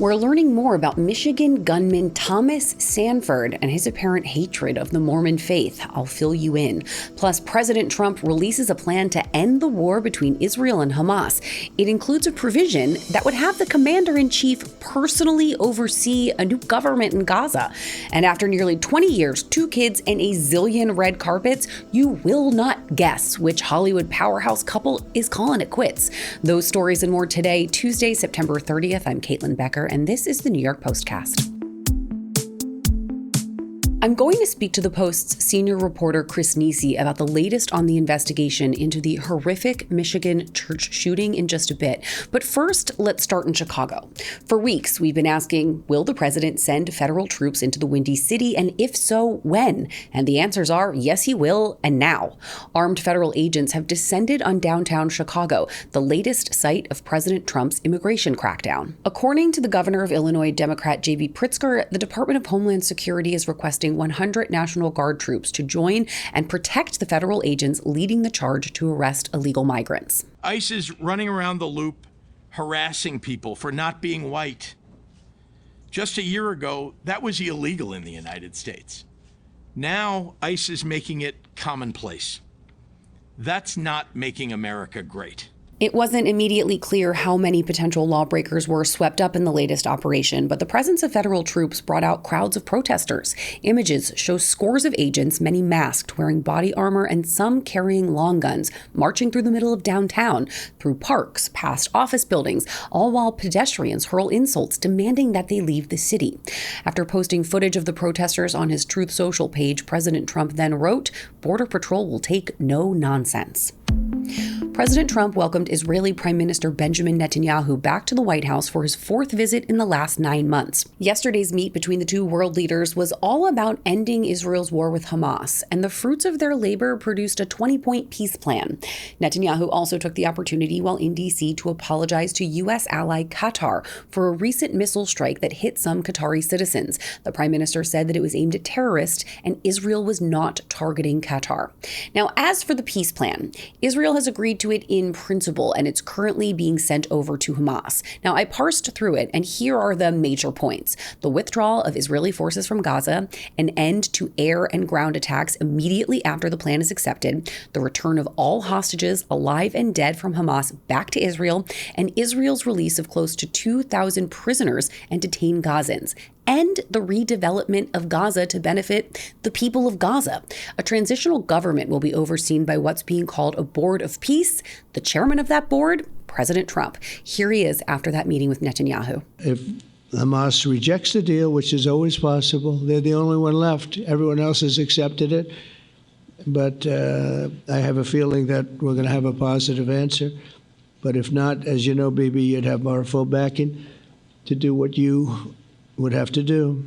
We're learning more about Michigan gunman Thomas Sanford and his apparent hatred of the Mormon faith. I'll fill you in. Plus, President Trump releases a plan to end the war between Israel and Hamas. It includes a provision that would have the commander-in-chief personally oversee a new government in Gaza. And after nearly 20 years, 2 kids, and a zillion red carpets, you will not guess which Hollywood powerhouse couple is calling it quits. Those stories and more today, Tuesday, September 30th. I'm Caitlin Becker, and this is the New York Postcast. I'm going to speak to the Post's senior reporter Chris Nisi about the latest on the investigation into the horrific Michigan church shooting in just a bit. But first, let's start in Chicago. For weeks, we've been asking, will the president send federal troops into the Windy City? And if so, when? And the answers are, yes, he will, and now. Armed federal agents have descended on downtown Chicago, the latest site of President Trump's immigration crackdown. According to the governor of Illinois, Democrat J.B. Pritzker, the Department of Homeland Security is requesting 100 National Guard troops to join and protect the federal agents leading the charge to arrest illegal migrants. ICE is running around the loop, harassing people for not being white. Just a year ago, that was illegal in the United States. Now, ICE is making it commonplace. That's not making America great. It wasn't immediately clear how many potential lawbreakers were swept up in the latest operation, but the presence of federal troops brought out crowds of protesters. Images show scores of agents, many masked, wearing body armor, and some carrying long guns, marching through the middle of downtown, through parks, past office buildings, all while pedestrians hurl insults demanding that they leave the city. After posting footage of the protesters on his Truth Social page, President Trump then wrote, "Border Patrol will take no nonsense." President Trump welcomed Israeli Prime Minister Benjamin Netanyahu back to the White House for his 4th visit in the last 9 months. Yesterday's meet between the two world leaders was all about ending Israel's war with Hamas, and the fruits of their labor produced a 20-point peace plan. Netanyahu also took the opportunity while in D.C. to apologize to U.S. ally Qatar for a recent missile strike that hit some Qatari citizens. The Prime Minister said that it was aimed at terrorists, and Israel was not targeting Qatar. Now, as for the peace plan, Israel has agreed to it in principle, and it's currently being sent over to Hamas. Now, I parsed through it, and here are the major points. The withdrawal of Israeli forces from Gaza, an end to air and ground attacks immediately after the plan is accepted, the return of all hostages, alive and dead, from Hamas back to Israel, and Israel's release of close to 2,000 prisoners and detained Gazans, and the redevelopment of Gaza to benefit the people of Gaza. A transitional government will be overseen by what's being called a board of peace. The chairman of that board, President Trump. Here he is after that meeting with Netanyahu. If Hamas rejects the deal, which is always possible, they're the only one left. Everyone else has accepted it. But I have a feeling that we're going to have a positive answer. But if not, as you know, baby, you'd have our full backing to do what you would have to do.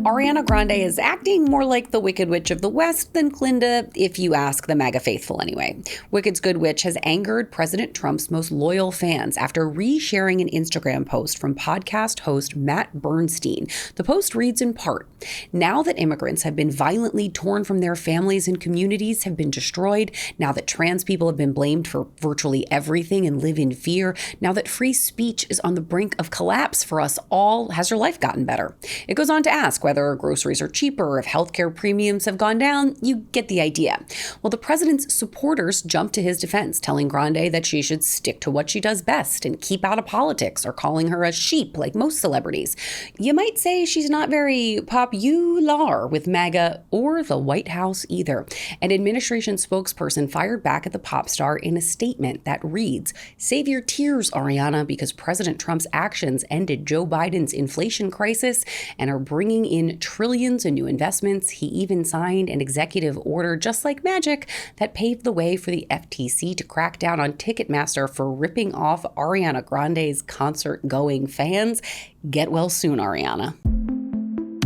Ariana Grande is acting more like the Wicked Witch of the West than Glinda, if you ask the MAGA faithful anyway. Wicked's Good Witch has angered President Trump's most loyal fans after re-sharing an Instagram post from podcast host Matt Bernstein. The post reads in part, "Now that immigrants have been violently torn from their families and communities have been destroyed, now that trans people have been blamed for virtually everything and live in fear, now that free speech is on the brink of collapse for us all, has your life gotten better?" It goes on to ask whether groceries are cheaper or if healthcare premiums have gone down. You get the idea. Well, the president's supporters jumped to his defense, telling Grande that she should stick to what she does best and keep out of politics, or calling her a sheep like most celebrities. You might say she's not very popular with MAGA or the White House either. An administration spokesperson fired back at the pop star in a statement that reads, "Save your tears, Ariana, because President Trump's actions ended Joe Biden's inflation crisis and are bringing in trillions in new investments. He even signed an executive order just like magic that paved the way for the FTC to crack down on Ticketmaster for ripping off Ariana Grande's concert-going fans. Get well soon, Ariana."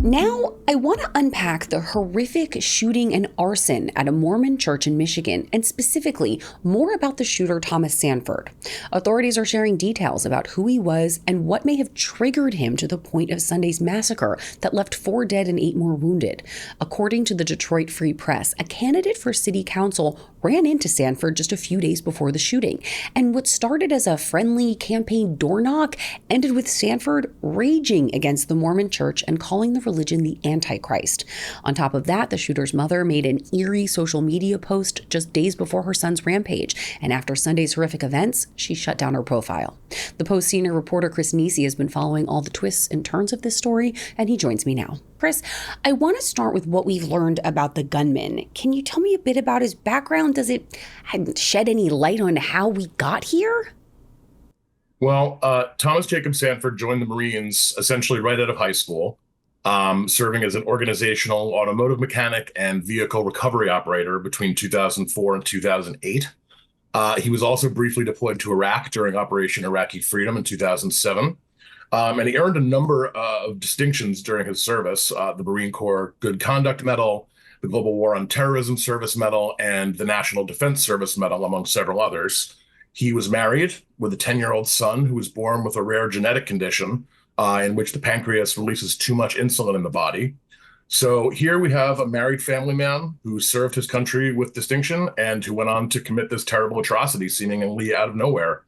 Now, I want to unpack the horrific shooting and arson at a Mormon church in Michigan, and specifically more about the shooter, Thomas Sanford. Authorities are sharing details about who he was and what may have triggered him to the point of Sunday's massacre that left 4 dead and 8 more wounded. According to the Detroit Free Press, a candidate for city council ran into Sanford just a few days before the shooting, and what started as a friendly campaign door knock ended with Sanford raging against the Mormon church and calling the religion the Antichrist. On top of that, the shooter's mother made an eerie social media post just days before her son's rampage, and after Sunday's horrific events, she shut down her profile. The Post's senior reporter Chris Nisi has been following all the twists and turns of this story, and he joins me now. Chris, I want to start with what we've learned about the gunman. Can you tell me a bit about his background? Does it shed any light on how we got here? Well, Thomas Jacob Sanford joined the Marines essentially right out of high school, serving as an organizational automotive mechanic and vehicle recovery operator between 2004 and 2008. He was also briefly deployed to Iraq during Operation Iraqi Freedom in 2007. And he earned a number of distinctions during his service, the Marine Corps Good Conduct Medal, the Global War on Terrorism Service Medal, and the National Defense Service Medal, among several others. He was married with a 10-year-old son who was born with a rare genetic condition in which the pancreas releases too much insulin in the body. So here we have a married family man who served his country with distinction and who went on to commit this terrible atrocity seemingly out of nowhere.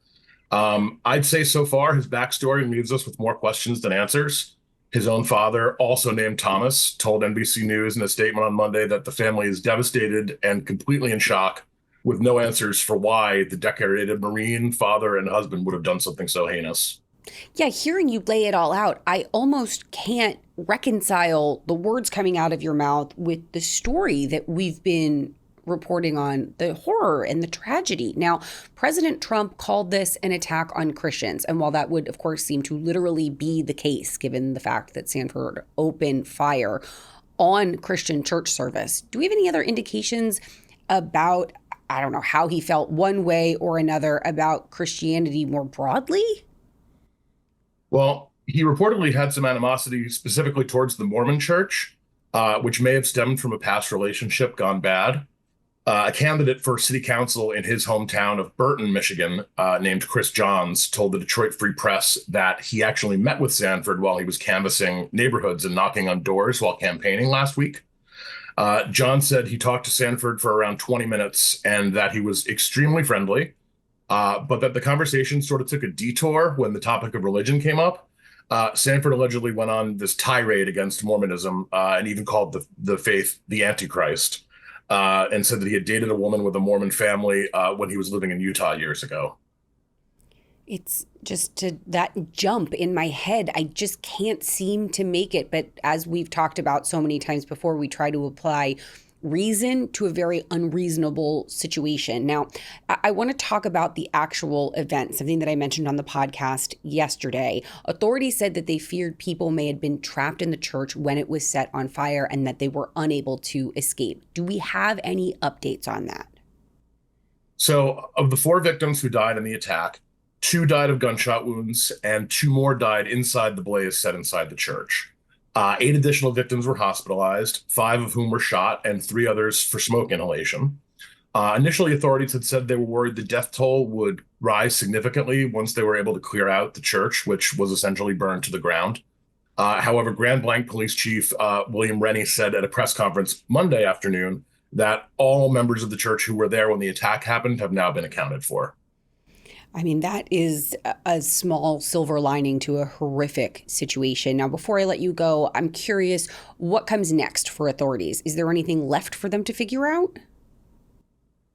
I'd say so far his backstory leaves us with more questions than answers. His own father, also named Thomas, told NBC News in a statement on Monday that the family is devastated and completely in shock, with no answers for why the decorated Marine father and husband would have done something so heinous. Yeah, hearing you lay it all out, I almost can't reconcile the words coming out of your mouth with the story that we've been reporting on, the horror and the tragedy. Now, President Trump called this an attack on Christians. And while that would, of course, seem to literally be the case, given the fact that Sanford opened fire on Christian church service, do we have any other indications about, I don't know, how he felt one way or another about Christianity more broadly? Well, he reportedly had some animosity specifically towards the Mormon church, which may have stemmed from a past relationship gone bad. A candidate for city council in his hometown of Burton, Michigan, named Chris Johns, told the Detroit Free Press that he actually met with Sanford while he was canvassing neighborhoods and knocking on doors while campaigning last week. John said he talked to Sanford for around 20 minutes and that he was extremely friendly, but that the conversation sort of took a detour when the topic of religion came up. Sanford allegedly went on this tirade against Mormonism and even called the faith the Antichrist. And said that he had dated a woman with a Mormon family when he was living in Utah years ago. It's just that jump in my head. I just can't seem to make it. But as we've talked about so many times before, we try to apply reason to a very unreasonable situation. Now, I want to talk about the actual event, something that I mentioned on the podcast yesterday. Authorities said that they feared people may have been trapped in the church when it was set on fire and that they were unable to escape. Do we have any updates on that? So of the 4 victims who died in the attack, 2 died of gunshot wounds and 2 more died inside the blaze set inside the church. 8 additional victims were hospitalized, 5 of whom were shot, and 3 others for smoke inhalation. Initially, authorities had said they were worried the death toll would rise significantly once they were able to clear out the church, which was essentially burned to the ground. However, Grand Blanc Police Chief William Rennie said at a press conference Monday afternoon that all members of the church who were there when the attack happened have now been accounted for. I mean, that is a small silver lining to a horrific situation. Now, before I let you go, I'm curious, what comes next for authorities? Is there anything left for them to figure out?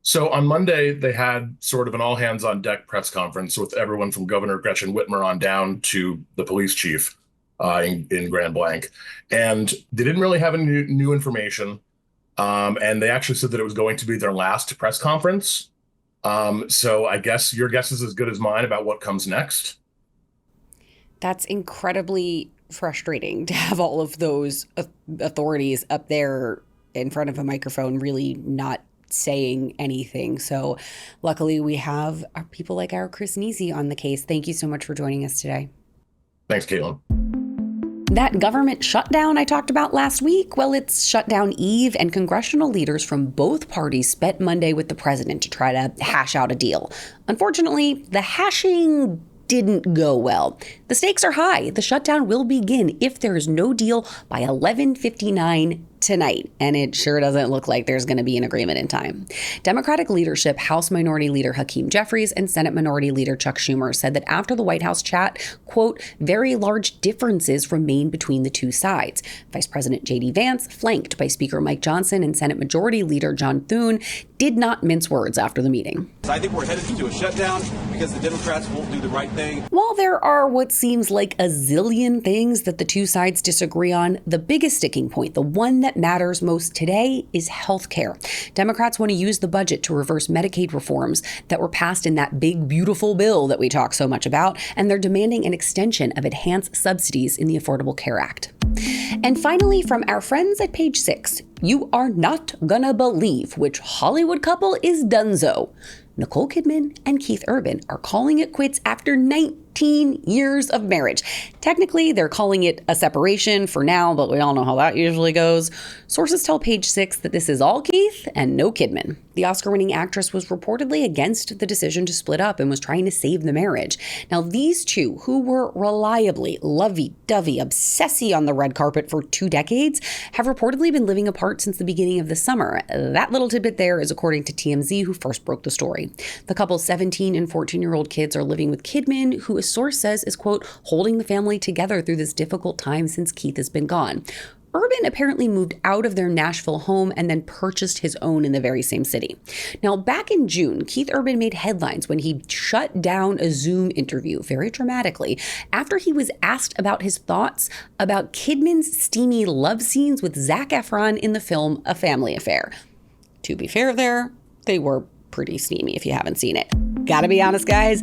So on Monday, they had sort of an all-hands-on-deck press conference with everyone from Governor Gretchen Whitmer on down to the police chief in Grand Blanc. And they didn't really have any new information. And they actually said that it was going to be their last press conference. So I guess your guess is as good as mine about what comes next. That's incredibly frustrating to have all of those authorities up there in front of a microphone really not saying anything. So luckily we have people like our Chris Nisi on the case. Thank you so much for joining us today. Thanks, Caitlin. That government shutdown I talked about last week, well, it's shutdown eve, and congressional leaders from both parties spent Monday with the president to try to hash out a deal. Unfortunately, the hashing didn't go well. The stakes are high. The shutdown will begin if there is no deal by 11:59 tonight, and it sure doesn't look like there's going to be an agreement in time. Democratic leadership, House Minority Leader Hakeem Jeffries and Senate Minority Leader Chuck Schumer said that after the White House chat, quote, very large differences remain between the two sides. Vice President J.D. Vance, flanked by Speaker Mike Johnson and Senate Majority Leader John Thune, did not mince words after the meeting. I think we're headed to a shutdown because the Democrats won't do the right thing. While there are what seems like a zillion things that the two sides disagree on, the biggest sticking point, the one that matters most today, is health care. Democrats want to use the budget to reverse Medicaid reforms that were passed in that big, beautiful bill that we talk so much about, and they're demanding an extension of enhanced subsidies in the Affordable Care Act. And finally, from our friends at Page Six, you are not gonna believe which Hollywood couple is donezo. Nicole Kidman and Keith Urban are calling it quits after 19 years of marriage. Technically, they're calling it a separation for now, but we all know how that usually goes. Sources tell Page Six that this is all Keith and no Kidman. The Oscar-winning actress was reportedly against the decision to split up and was trying to save the marriage. Now, these two, who were reliably lovey-dovey, obsessy on the red carpet for 2 decades, have reportedly been living apart since the beginning of the summer. That little tidbit there is according to TMZ, who first broke the story. The couple's 17 and 14-year-old kids are living with Kidman, who a source says is, quote, holding the family together through this difficult time since Keith has been gone. Urban apparently moved out of their Nashville home and then purchased his own in the very same city. Now, back in June, Keith Urban made headlines when he shut down a Zoom interview very dramatically after he was asked about his thoughts about Kidman's steamy love scenes with Zac Efron in the film A Family Affair. To be fair there, they were pretty steamy if you haven't seen it. Gotta be honest, guys,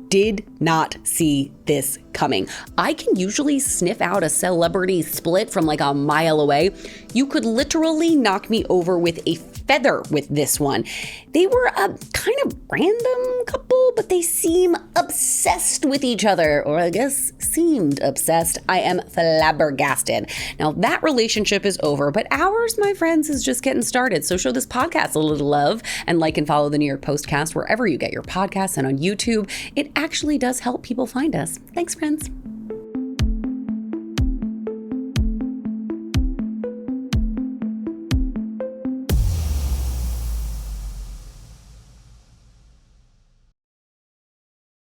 did not see this coming. I can usually sniff out a celebrity split from like a mile away. You could literally knock me over with a feather with this one. They were a kind of random couple, but they seem obsessed with each other, or I guess seemed obsessed. I am flabbergasted. Now that relationship is over, but ours, my friends, is just getting started. So show this podcast a little love and like and follow the New York Postcast wherever you get your podcasts and on YouTube. It actually does help people find us. Thanks, friends.